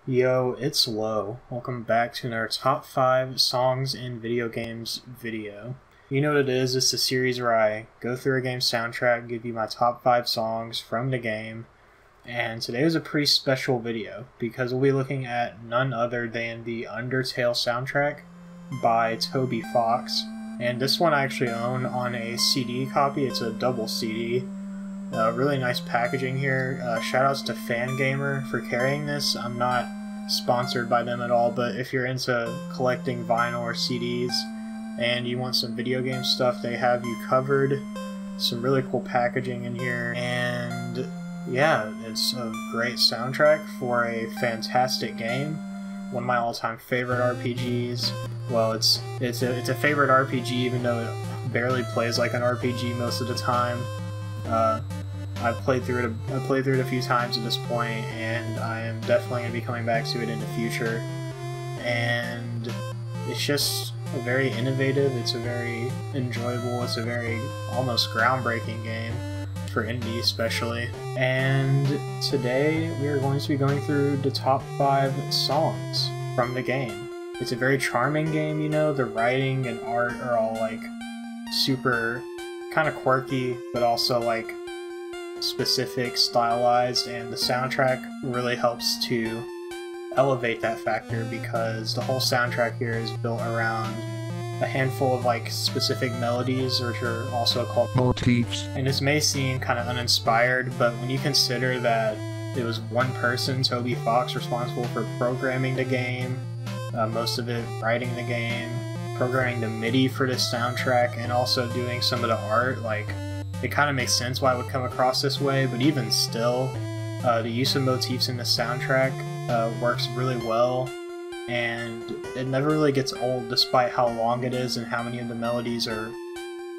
Yo, it's Low. Welcome back to another top 5 songs in video games video. You know what it is, it's a series where I go through a game soundtrack, give you my top 5 songs from the game, and today was a pretty special video because we'll be looking at none other than the Undertale soundtrack by Toby Fox. And this one I actually own on a CD copy, it's a double CD. Really nice packaging here. Shoutouts to Fangamer for carrying this. I'm not sponsored by them at all, but if you're into collecting vinyl or CDs and you want some video game stuff, they have you covered. Some really cool packaging in here, and yeah, it's a great soundtrack for a fantastic game. One of my all-time favorite RPGs. Well, it's a favorite RPG even though it barely plays like an RPG most of the time. I've played through it a few times at this point, and I am definitely going to be coming back to it in the future. And it's just a very innovative, it's a very enjoyable, it's a very almost groundbreaking game, for indie especially. And today we are going to be going through the top 5 songs from the game. It's a very charming game, you know, the writing and art are all like super kind of quirky, but also like specific, stylized, and the soundtrack really helps to elevate that factor because the whole soundtrack here is built around a handful of like specific melodies, which are also called motifs. And this may seem kind of uninspired, but when you consider that it was one person, Toby Fox, responsible for programming the game, most of it writing the game, programming the MIDI for this soundtrack, and also doing some of the art, like, it kind of makes sense why it would come across this way, but even still, the use of motifs in the soundtrack works really well, and it never really gets old despite how long it is and how many of the melodies are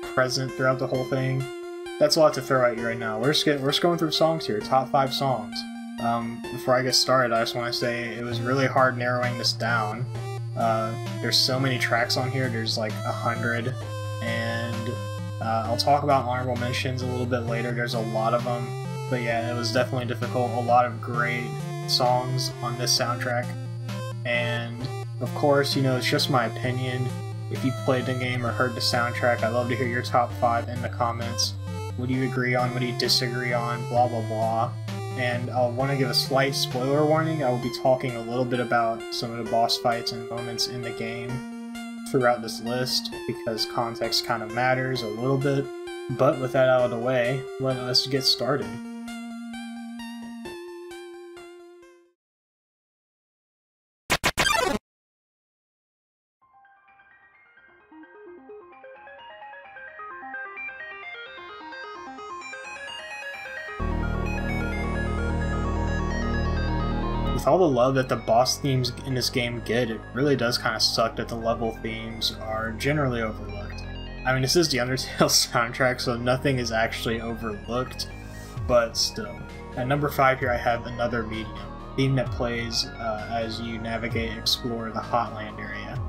present throughout the whole thing. That's a lot to throw at you right now. We're just going through songs here, top 5 songs. Before I get started, I just want to say it was really hard narrowing this down. There's so many tracks on here, there's like 100, and I'll talk about honorable mentions a little bit later. There's a lot of them, but yeah, it was definitely difficult. A lot of great songs on this soundtrack, and of course, you know, it's just my opinion. If you played the game or heard the soundtrack, I'd love to hear your top 5 in the comments. What do you agree on? What do you disagree on? Blah blah blah. And I'll want to give a slight spoiler warning. I will be talking a little bit about some of the boss fights and moments in the game throughout this list, because context kind of matters a little bit. But with that out of the way, let us get started. With all the love that the boss themes in this game get, it really does kind of suck that the level themes are generally overlooked. I mean, this is the Undertale soundtrack, so nothing is actually overlooked, but still. At number 5 here I have Another Medium, theme that plays as you navigate and explore the Hotland area.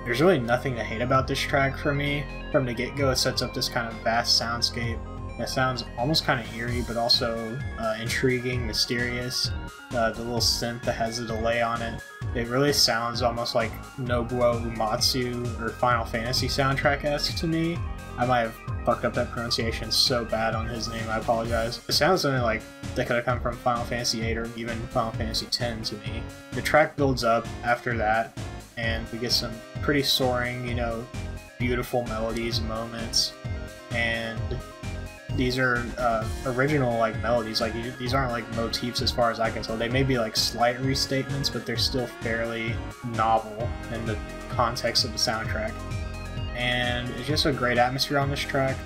There's really nothing to hate about this track for me. From the get-go, it sets up this kind of vast soundscape that sounds almost kind of eerie, but also intriguing, mysterious. The little synth that has a delay on it, it really sounds almost like Nobuo Uematsu or Final Fantasy soundtrack-esque to me. I might have fucked up that pronunciation so bad on his name, I apologize. It sounds something like that could have come from Final Fantasy VIII or even Final Fantasy X to me. The track builds up after that, and we get some pretty soaring, you know, beautiful melodies, moments, and these are original like melodies. Like these aren't like motifs as far as I can tell. They may be like slight restatements, but they're still fairly novel in the context of the soundtrack. And it's just a great atmosphere on this track.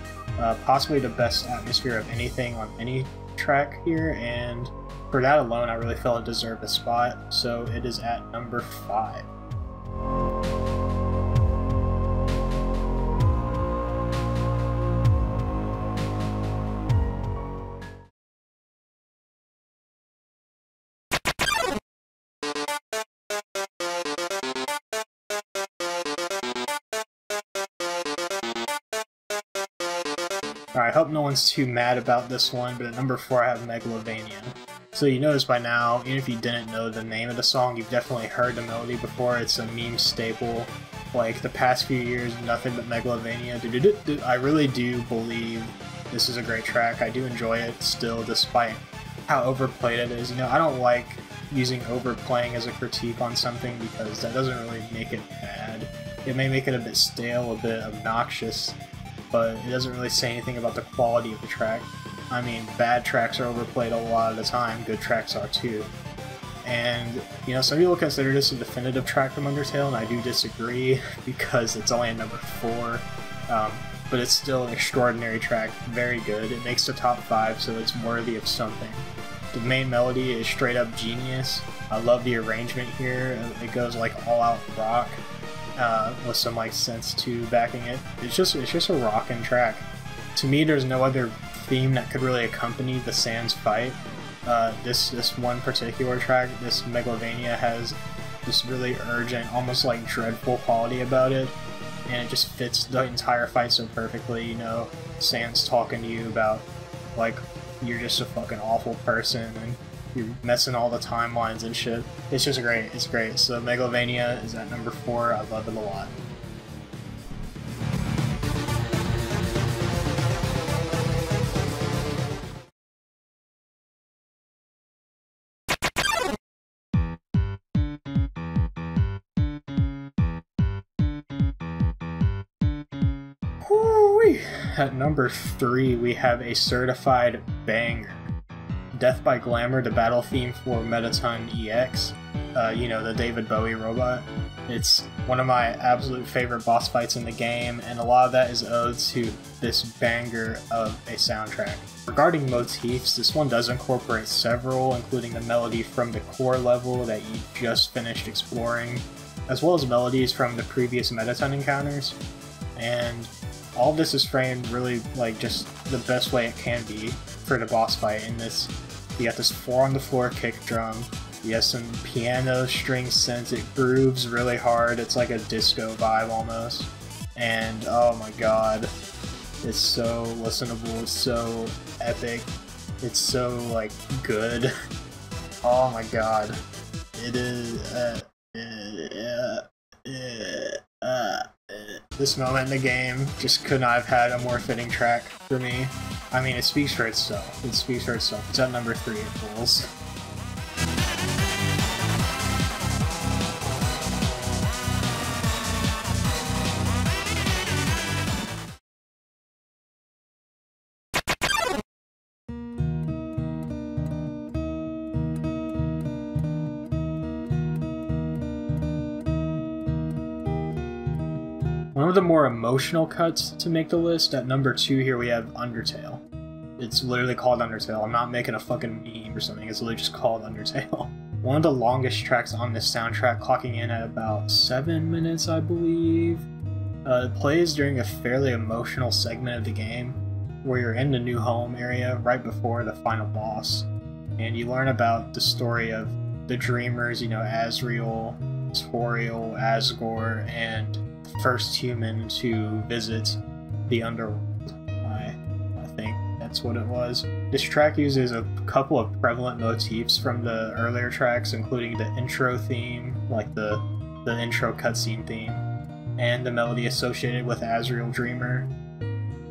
Possibly the best atmosphere of anything on any track here, and for that alone I really felt it deserved a spot, so it is at number 5. Alright, I hope no one's too mad about this one, but at number 4 I have Megalovania. So you notice by now, even if you didn't know the name of the song, you've definitely heard the melody before. It's a meme staple. Like, the past few years, nothing but Megalovania. I really do believe this is a great track. I do enjoy it still, despite how overplayed it is. You know, I don't like using overplaying as a critique on something because that doesn't really make it bad. It may make it a bit stale, a bit obnoxious, but it doesn't really say anything about the quality of the track. I mean, bad tracks are overplayed a lot of the time, good tracks are too. And, you know, some people consider this a definitive track from Undertale, and I do disagree because it's only at number 4. But it's still an extraordinary track, very good. It makes the top 5, so it's worthy of something. The main melody is straight up genius. I love the arrangement here. It goes like all out rock, with some like synths too backing it. It's just a rockin' track. To me, there's no other theme that could really accompany the Sans fight. This one particular track, this Megalovania, has this really urgent, almost like dreadful quality about it, and it just fits the entire fight so perfectly. You know, Sans talking to you about like you're just a fucking awful person and you're messing all the timelines and shit. It's just great. It's great. So Megalovania is at number 4. I love it a lot. At number 3, we have a certified banger. Death by Glamour, the battle theme for Mettaton EX. You know, the David Bowie robot. It's one of my absolute favorite boss fights in the game, and a lot of that is owed to this banger of a soundtrack. Regarding motifs, this one does incorporate several, including the melody from the core level that you just finished exploring, as well as melodies from the previous Mettaton encounters. And all of this is framed really like just the best way it can be for the boss fight. In this, you got this 4 on the floor kick drum, you have some piano string synths, it grooves really hard, it's like a disco vibe almost, and oh my god, it's so listenable, it's so epic, it's so like good. Oh my god, it is this moment in the game just could not have had a more fitting track for me. I mean, it speaks for itself. It speaks for itself. It's at number 3 at Fools. One of the more emotional cuts to make the list, at number 2 here we have Undertale. It's literally called Undertale. I'm not making a fucking meme or something, it's literally just called Undertale. One of the longest tracks on this soundtrack, clocking in at about 7 minutes, I believe. It plays during a fairly emotional segment of the game, where you're in the new home area right before the final boss, and you learn about the story of the Dreamers, you know, Asriel, Toriel, Asgore, and first human to visit the Underworld. I think that's what it was. This track uses a couple of prevalent motifs from the earlier tracks, including the intro theme, like the intro cutscene theme, and the melody associated with Asriel Dreamer.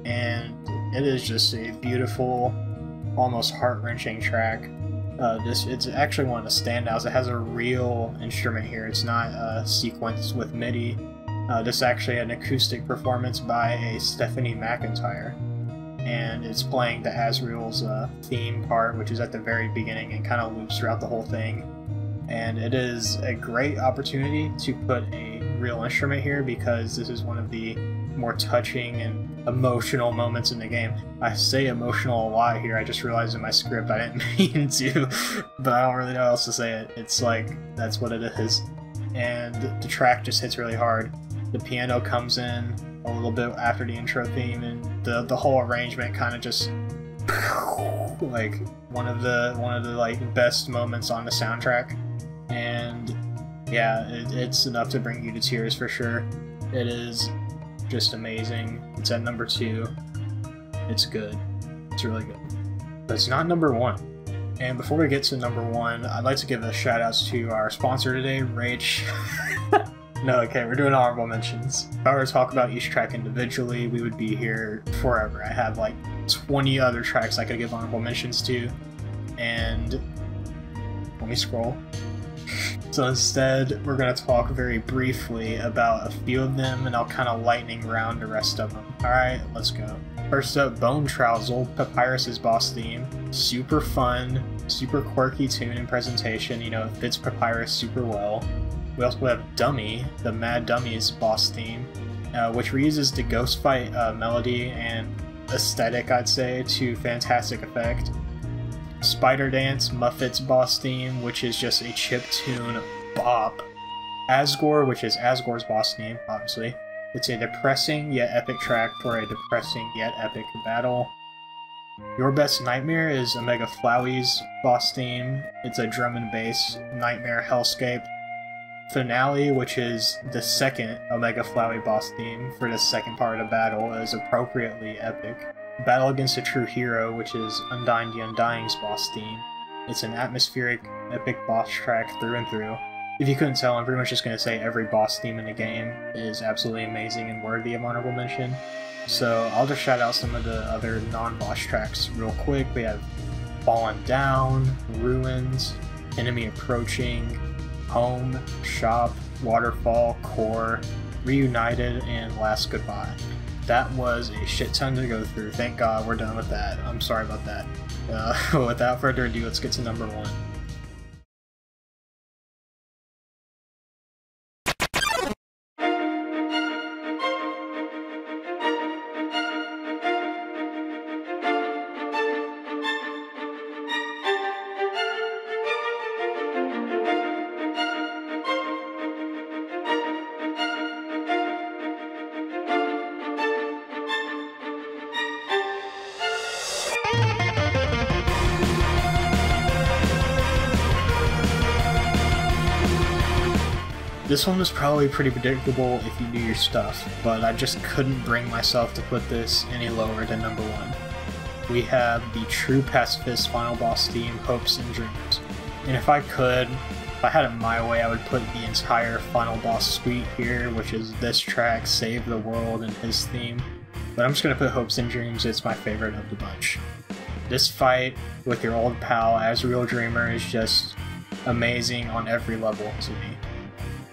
And it is just a beautiful, almost heart-wrenching track. It's actually one of the standouts. It has a real instrument here. It's not sequenced with MIDI. This actually had an acoustic performance by a Stephanie McIntyre, and it's playing the Asriel's theme part, which is at the very beginning and kind of loops throughout the whole thing. And it is a great opportunity to put a real instrument here because this is one of the more touching and emotional moments in the game. I say emotional a lot here, I just realized in my script I didn't mean to, but I don't really know how else to say it. It's like, that's what it is. And the track just hits really hard. The piano comes in a little bit after the intro theme, and the whole arrangement kind of just like one of the like best moments on the soundtrack. And yeah, it's enough to bring you to tears for sure. It is just amazing. It's at number 2. It's good. It's really good. But it's not number 1. And before we get to number 1, I'd like to give a shout outs to our sponsor today, Rach. No, okay, we're doing honorable mentions. If I were to talk about each track individually, we would be here forever. I have like 20 other tracks I could give honorable mentions to, and let me scroll. So instead, we're going to talk very briefly about a few of them, and I'll kind of lightning round the rest of them. Alright, let's go. First up, Bone Trousel, Papyrus's boss theme. Super fun, super quirky tune and presentation, you know, it fits Papyrus super well. We also have Dummy, the Mad Dummy's boss theme, which reuses the ghost fight melody and aesthetic, I'd say, to fantastic effect. Spider Dance, Muffet's boss theme, which is just a chiptune bop. Asgore, which is Asgore's boss theme, obviously. It's a depressing yet epic track for a depressing yet epic battle. Your Best Nightmare is Omega Flowey's boss theme. It's a drum and bass nightmare hellscape. Finale, which is the second Omega Flowey boss theme for the second part of the battle, is appropriately epic. Battle Against a True Hero, which is Undyne the Undying's boss theme. It's an atmospheric, epic boss track through and through. If you couldn't tell, I'm pretty much just going to say every boss theme in the game is absolutely amazing and worthy of honorable mention. So I'll just shout out some of the other non-boss tracks real quick. We have Fallen Down, Ruins, Enemy Approaching, Home, Shop, Waterfall, Core, Reunited, and Last Goodbye. That was a shit ton to go through. Thank God we're done with that. I'm sorry about that. Without further ado, let's get to number 1. This one was probably pretty predictable if you knew your stuff, but I just couldn't bring myself to put this any lower than number 1. We have the true pacifist final boss theme, Hopes and Dreams. And if I could, if I had it my way, I would put the entire final boss suite here, which is this track, Save the World, and his theme. But I'm just going to put Hopes and Dreams, it's my favorite of the bunch. This fight with your old pal, Azrael Dreamer, is just amazing on every level to me.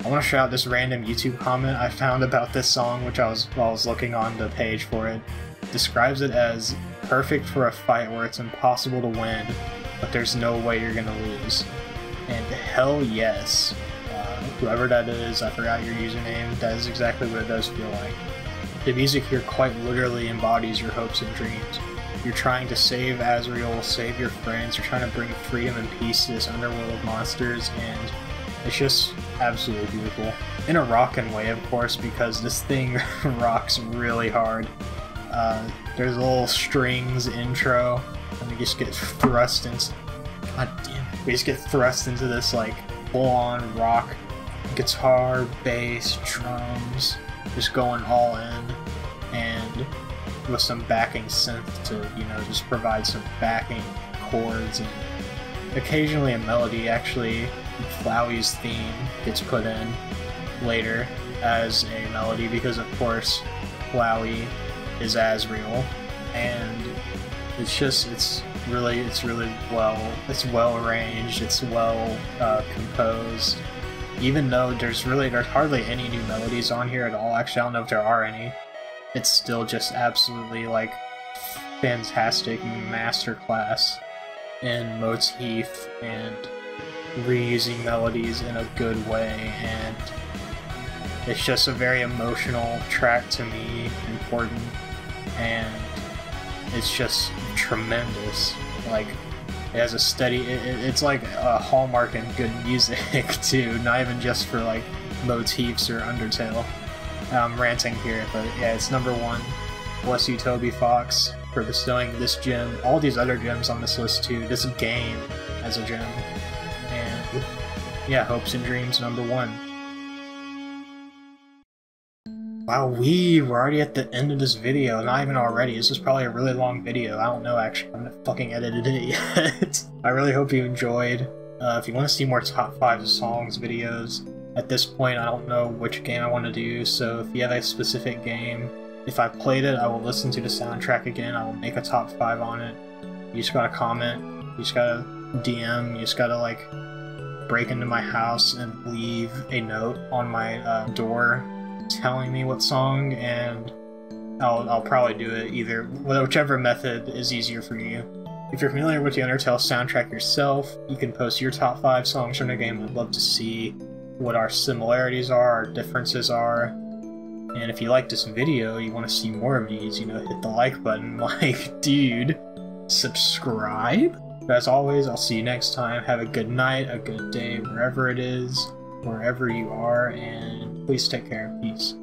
I want to shout out this random YouTube comment I found about this song, while I was looking on the page for it. Describes it as perfect for a fight where it's impossible to win, but there's no way you're gonna lose. And hell yes, whoever that is, I forgot your username, that is exactly what it does feel like. The music here quite literally embodies your hopes and dreams. You're trying to save Azrael, save your friends, you're trying to bring freedom and peace to this underworld of monsters, and it's just absolutely beautiful. In a rockin' way, of course, because this thing rocks really hard. There's a little strings intro, and we just get thrust into... God damn it. We just get thrust into this, like, full-on rock guitar, bass, drums, just going all in, and with some backing synth to, you know, just provide some backing chords, and occasionally a melody. Actually, Flowey's theme gets put in later as a melody because, of course, Flowey is Azrael, and it's really well arranged, it's well composed. Even though there's hardly any new melodies on here at all. Actually, I don't know if there are any. It's still just absolutely, like, fantastic masterclass in motif and reusing melodies in a good way, and it's just a very emotional track to me, important, and it's just tremendous. Like, it has a steady, it's like a hallmark in good music too, not even just for like motifs or Undertale. I'm ranting here, but yeah, it's number 1. Bless you, Toby Fox, for bestowing this gem, all these other gems on this list too, this game as a gem. And yeah, Hopes and Dreams, number 1. Wow, we're already at the end of this video. Not even already. This is probably a really long video. I don't know, actually. I haven't fucking edited it yet. I really hope you enjoyed. If you want to see more top 5 songs videos, at this point I don't know which game I want to do, so if you have a specific game, if I played it, I will listen to the soundtrack again. I will make a top 5 on it. You just gotta comment. You just gotta DM. You just gotta, like, break into my house and leave a note on my door telling me what song, and I'll probably do it either, whichever method is easier for you. If you're familiar with the Undertale soundtrack yourself, you can post your top 5 songs from the game. I'd love to see what our similarities are, our differences are. And if you like this video, you want to see more of these, you know, hit the like button. Like, dude, subscribe. But as always, I'll see you next time. Have a good night, a good day, wherever it is, wherever you are, and please take care. Peace.